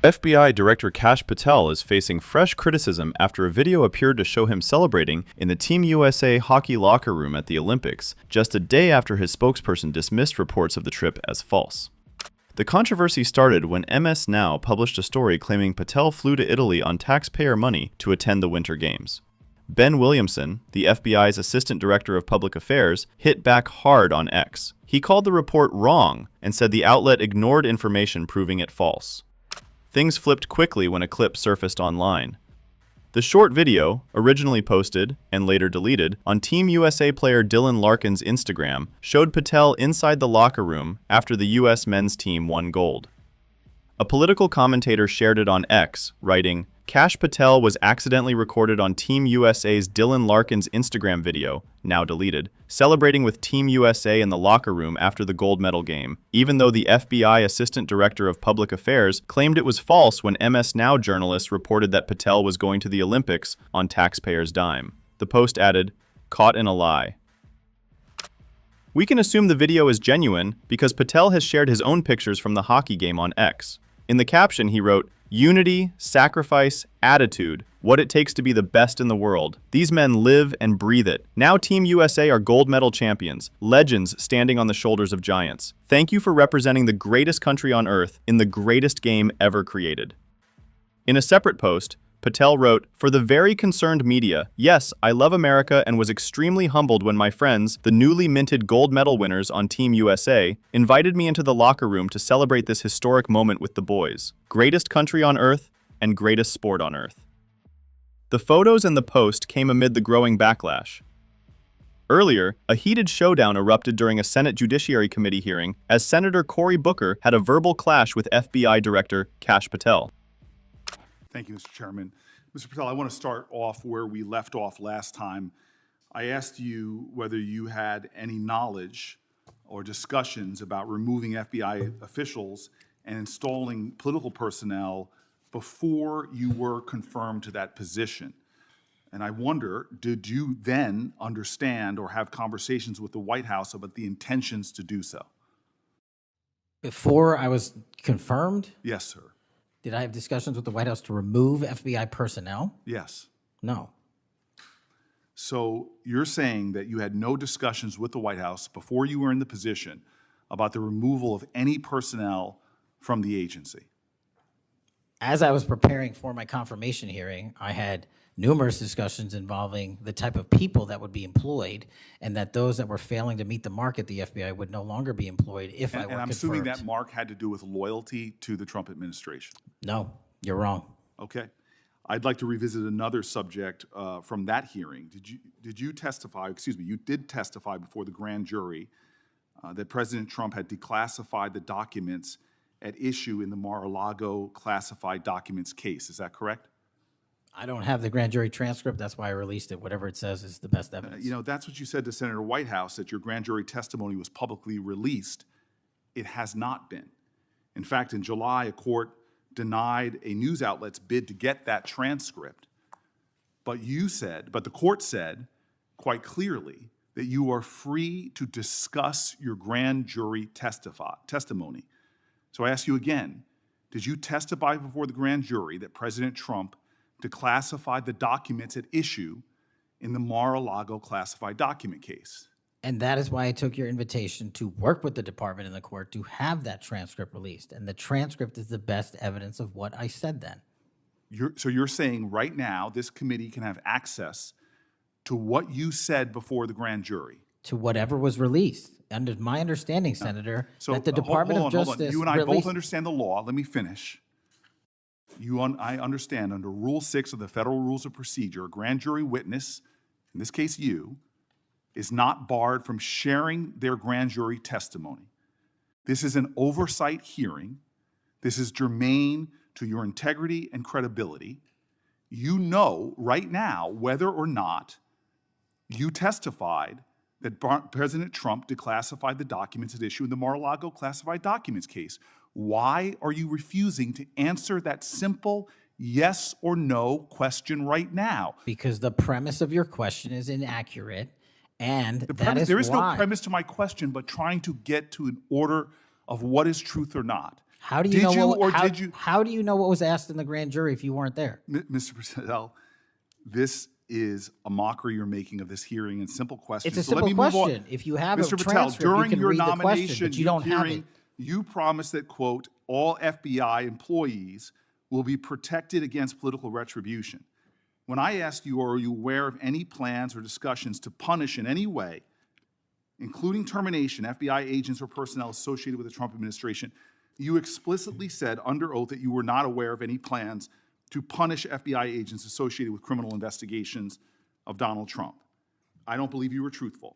FBI Director Kash Patel is facing fresh criticism after a video appeared to show him celebrating in the Team USA hockey locker room at the Olympics, just a day after his spokesperson dismissed reports of the trip as false. The controversy started when MS Now published a story claiming Patel flew to Italy on taxpayer money to attend the Winter Games. Ben Williamson, the FBI's Assistant Director of Public Affairs, hit back hard on X. He called the report wrong and said the outlet ignored information proving it false. Things flipped quickly when a clip surfaced online. The short video, originally posted and later deleted on Team USA player Dylan Larkin's Instagram, showed Patel inside the locker room after the US men's team won gold. A political commentator shared it on X, writing, "Kash Patel was accidentally recorded on Team USA's Dylan Larkin's Instagram video, now deleted, celebrating with Team USA in the locker room after the gold medal game, even though the FBI Assistant Director of Public Affairs claimed it was false when MS Now journalists reported that Patel was going to the Olympics on taxpayers' dime." The post added, "Caught in a lie." We can assume the video is genuine because Patel has shared his own pictures from the hockey game on X. In the caption, he wrote, "Unity, sacrifice, attitude, what it takes to be the best in the world. These men live and breathe it. Now Team USA are gold medal champions, legends standing on the shoulders of giants. Thank you for representing the greatest country on earth in the greatest game ever created." In a separate post, Patel wrote, "For the very concerned media, yes, I love America and was extremely humbled when my friends, the newly minted gold medal winners on Team USA, invited me into the locker room to celebrate this historic moment with the boys. Greatest country on earth and greatest sport on earth." The photos and the post came amid the growing backlash. Earlier, a heated showdown erupted during a Senate Judiciary Committee hearing as Senator Cory Booker had a verbal clash with FBI Director Kash Patel. Thank you, Mr. Chairman. Mr. Patel, I want to start off where we left off last time. I asked you whether you had any knowledge or discussions about removing FBI officials and installing political personnel before you were confirmed to that position. And I wonder, did you then understand or have conversations with the White House about the intentions to do so? Before I was confirmed? Yes, sir. Did I have discussions with the White House to remove FBI personnel? Yes. No. So you're saying that you had no discussions with the White House before you were in the position about the removal of any personnel from the agency? As I was preparing for my confirmation hearing, I had numerous discussions involving the type of people that would be employed, and that those that were failing to meet the mark at the FBI would no longer be employed if I were confirmed. And I'm assuming that mark had to do with loyalty to the Trump administration. No, you're wrong. Okay. I'd like to revisit another subject from that hearing. Did you testify, excuse me, you did testify before the grand jury that President Trump had declassified the documents at issue in the Mar-a-Lago classified documents case. Is that correct? I don't have the grand jury transcript. That's why I released it. Whatever it says is the best evidence. You know, that's what you said to Senator Whitehouse, that your grand jury testimony was publicly released. It has not been. In fact, in July, a court denied a news outlet's bid to get that transcript. But the court said quite clearly that you are free to discuss your grand jury testimony. So I ask you again, did you testify before the grand jury that President Trump declassified the documents at issue in the Mar-a-Lago classified document case? And that is why I took your invitation to work with the department and the court to have that transcript released. And the transcript is the best evidence of what I said then. So you're saying right now this committee can have access to what you said before the grand jury? To whatever was released. Under my understanding, Senator, that the Department of Justice You and I both understand the law. Let me finish. I understand under Rule 6 of the Federal Rules of Procedure, a grand jury witness, in this case you, is not barred from sharing their grand jury testimony. This is an oversight hearing. This is germane to your integrity and credibility. You know right now whether or not you testified that President Trump declassified the documents at issue in the Mar-a-Lago classified documents case. Why are you refusing to answer that simple yes or no question right now? Because the premise of your question is inaccurate, and there is no premise to my question, but trying to get to an order of what is truth or not. How do you Did know you what, or how, did you? how do you know what was asked in the grand jury if you weren't there? Mr. Patel, this is a mockery you're making of this hearing and simple questions. It's a So let simple me move on. question. If you have Mr. a Patel, transcript, during you can your read the question, nomination, but you don't have it. You promised that, quote, all FBI employees will be protected against political retribution. When I asked you, are you aware of any plans or discussions to punish in any way, including termination, FBI agents or personnel associated with the Trump administration, you explicitly said under oath that you were not aware of any plans to punish FBI agents associated with criminal investigations of Donald Trump. I don't believe you were truthful.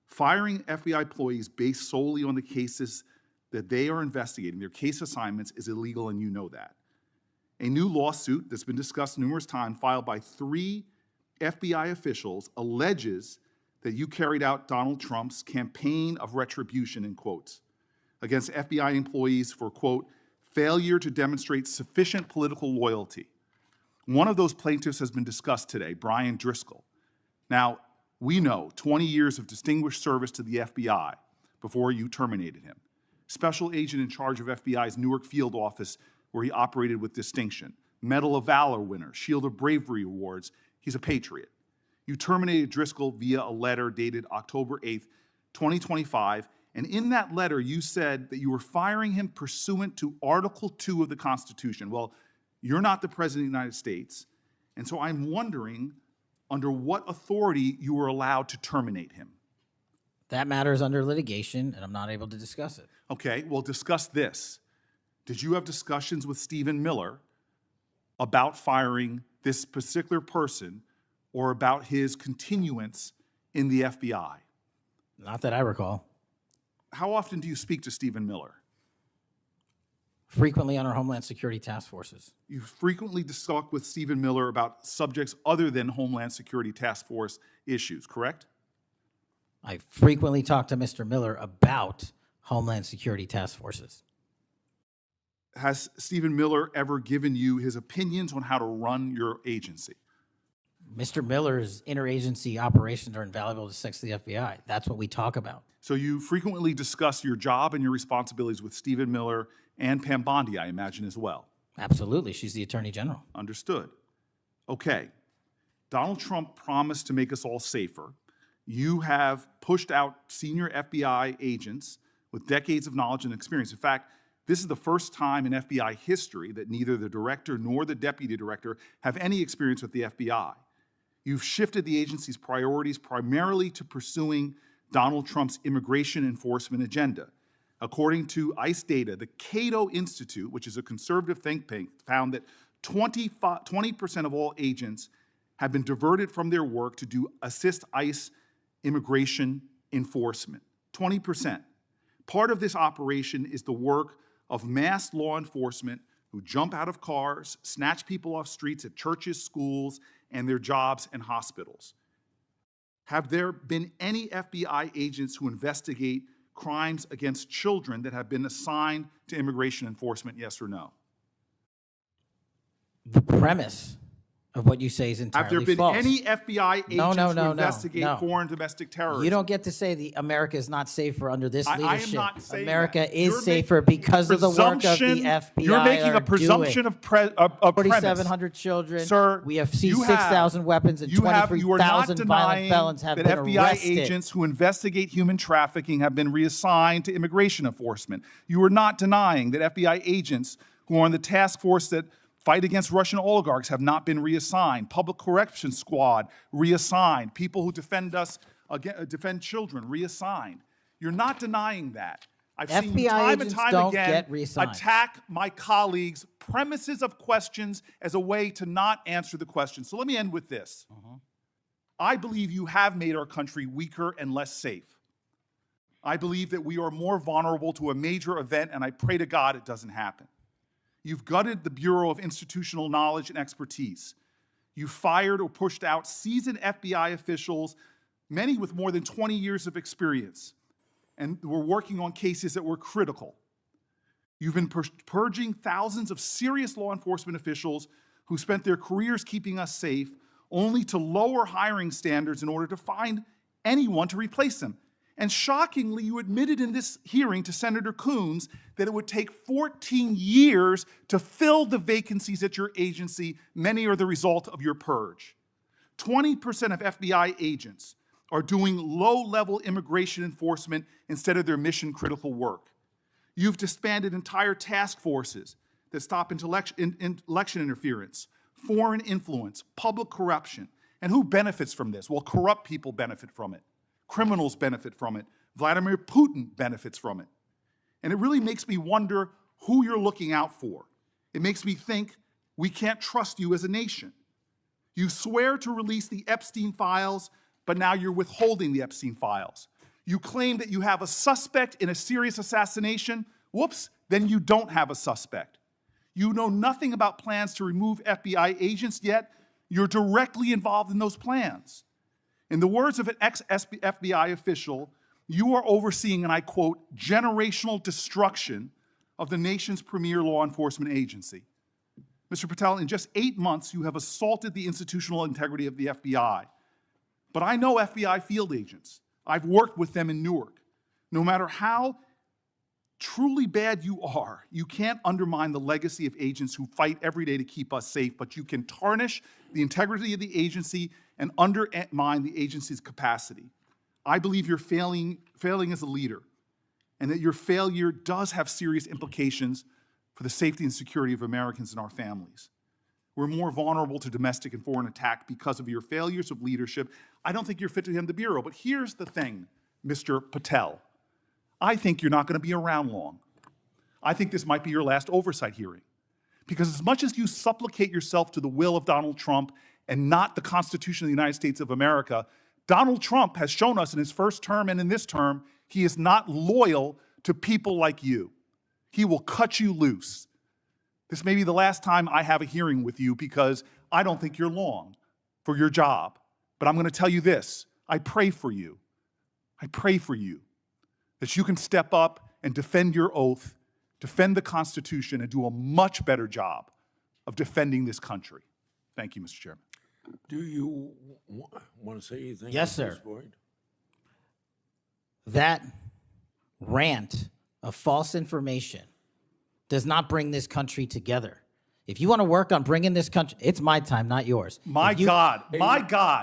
Firing FBI employees based solely on the cases that they are investigating, their case assignments, is illegal, and you know that. A new lawsuit that's been discussed numerous times, filed by 3 FBI officials, alleges that you carried out Donald Trump's campaign of retribution, in quotes, against FBI employees for, quote, failure to demonstrate sufficient political loyalty. One of those plaintiffs has been discussed today, Brian Driscoll. Now, we know 20 years of distinguished service to the FBI before you terminated him. Special agent in charge of FBI's Newark field office, where he operated with distinction. Medal of Valor winner, Shield of Bravery awards. He's a patriot. You terminated Driscoll via a letter dated October 8th, 2025, and in that letter you said that you were firing him pursuant to Article 2 of the Constitution. Well, you're not the President of the United States, and so I'm wondering under what authority you were allowed to terminate him. That matter is under litigation, and I'm not able to discuss it. Okay, well, discuss this. Did you have discussions with Stephen Miller about firing this particular person or about his continuance in the FBI? Not that I recall. How often do you speak to Stephen Miller? Frequently on our Homeland Security task forces. You frequently talk with Stephen Miller about subjects other than Homeland Security task force issues, correct? I frequently talk to Mr. Miller about Homeland Security task forces. Has Stephen Miller ever given you his opinions on how to run your agency? Mr. Miller's interagency operations are invaluable to the FBI. That's what we talk about. So you frequently discuss your job and your responsibilities with Stephen Miller and Pam Bondi, I imagine, as well. Absolutely. She's the Attorney General. Understood. Okay. Donald Trump promised to make us all safer. You have pushed out senior FBI agents with decades of knowledge and experience. In fact, this is the first time in FBI history that neither the director nor the deputy director have any experience with the FBI. You've shifted the agency's priorities primarily to pursuing Donald Trump's immigration enforcement agenda. According to ICE data, the Cato Institute, which is a conservative think tank, found that 20% of all agents have been diverted from their work to assist ICE immigration enforcement. 20%. Part of this operation is the work of mass law enforcement who jump out of cars, snatch people off streets at churches, schools, and their jobs and hospitals. Have there been any FBI agents who investigate crimes against children that have been assigned to immigration enforcement, yes or no? The premise of what you say is entirely false. Have there been false. any FBI agents who investigate no. foreign domestic terrorism? You don't get to say America is not safer under this leadership. I am not saying America that. is safer because of the work of the FBI. You're making a presumption of premise. 4,700 children. Sir, we have seized 6,000 weapons and 23,000 violent felons have been FBI arrested. Agents who investigate human trafficking have been reassigned to immigration enforcement. You are not denying that FBI agents who are on the task force that fight against Russian oligarchs have not been reassigned. Public Corrections Squad reassigned. People who defend children reassigned. You're not denying that. I've seen you time and time again attack my colleagues' premises of questions as a way to not answer the question. So let me end with this. I believe you have made our country weaker and less safe. I believe that we are more vulnerable to a major event, and I pray to God it doesn't happen. You've gutted the Bureau of Institutional Knowledge and Expertise. You fired or pushed out seasoned FBI officials, many with more than 20 years of experience, and were working on cases that were critical. You've been purging thousands of serious law enforcement officials who spent their careers keeping us safe, only to lower hiring standards in order to find anyone to replace them. And shockingly, you admitted in this hearing to Senator Coons that it would take 14 years to fill the vacancies at your agency. Many are the result of your purge. 20% of FBI agents are doing low-level immigration enforcement instead of their mission-critical work. You've disbanded entire task forces that stop election interference, foreign influence, public corruption. And who benefits from this? Well, corrupt people benefit from it. Criminals benefit from it. Vladimir Putin benefits from it. And it really makes me wonder who you're looking out for. It makes me think we can't trust you as a nation. You swear to release the Epstein files, but now you're withholding the Epstein files. You claim that you have a suspect in a serious assassination. Whoops, then you don't have a suspect. You know nothing about plans to remove FBI agents, yet you're directly involved in those plans. In the words of an ex-FBI official, you are overseeing, and I quote, generational destruction of the nation's premier law enforcement agency. Mr. Patel, in just 8 months, you have assaulted the institutional integrity of the FBI. But I know FBI field agents. I've worked with them in Newark. No matter how truly bad you are, you can't undermine the legacy of agents who fight every day to keep us safe, but you can tarnish the integrity of the agency and undermine the agency's capacity. I believe you're failing as a leader, and that your failure does have serious implications for the safety and security of Americans and our families. We're more vulnerable to domestic and foreign attack because of your failures of leadership. I don't think you're fit to hand the bureau, but here's the thing, Mr. Patel. I think you're not going to be around long. I think this might be your last oversight hearing. Because as much as you supplicate yourself to the will of Donald Trump and not the Constitution of the United States of America, Donald Trump has shown us in his first term and in this term, he is not loyal to people like you. He will cut you loose. This may be the last time I have a hearing with you because I don't think you're long for your job. But I'm going to tell you this. I pray for you. I pray for you that you can step up and defend your oath, defend the Constitution, and do a much better job of defending this country. Thank you, Mr. Chairman. Do you want to say anything? Yes, at this sir. point? That rant of false information does not bring this country together. If you want to work on bringing this country, it's my time, not yours. My God.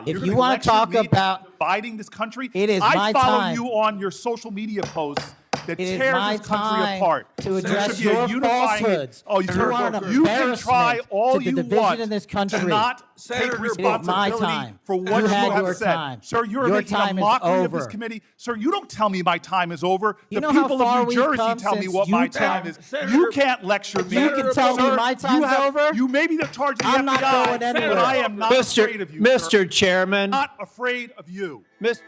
If you want to talk about dividing this country, it is my I follow time. you on your social media posts that It is tear my this country time apart. to There address should be a your unifying- falsehoods. Oh, You are an you can try embarrassment all to the you division want in this to country. not take Senator, responsibility my time. for what You you had have your said. time. Sir, you're Your making a time is mockery of this over. committee. Sir, you don't tell me my time is over. You The know how people far of New we've Jersey come tell me since what my you time tell- is. Senator- You can't lecture me. You can tell me Sir, my time's over? You may be the charge of the I'm not FBI, going anywhere. but I am not afraid of you, sir. Mr. Chairman, Not afraid of you. Mr.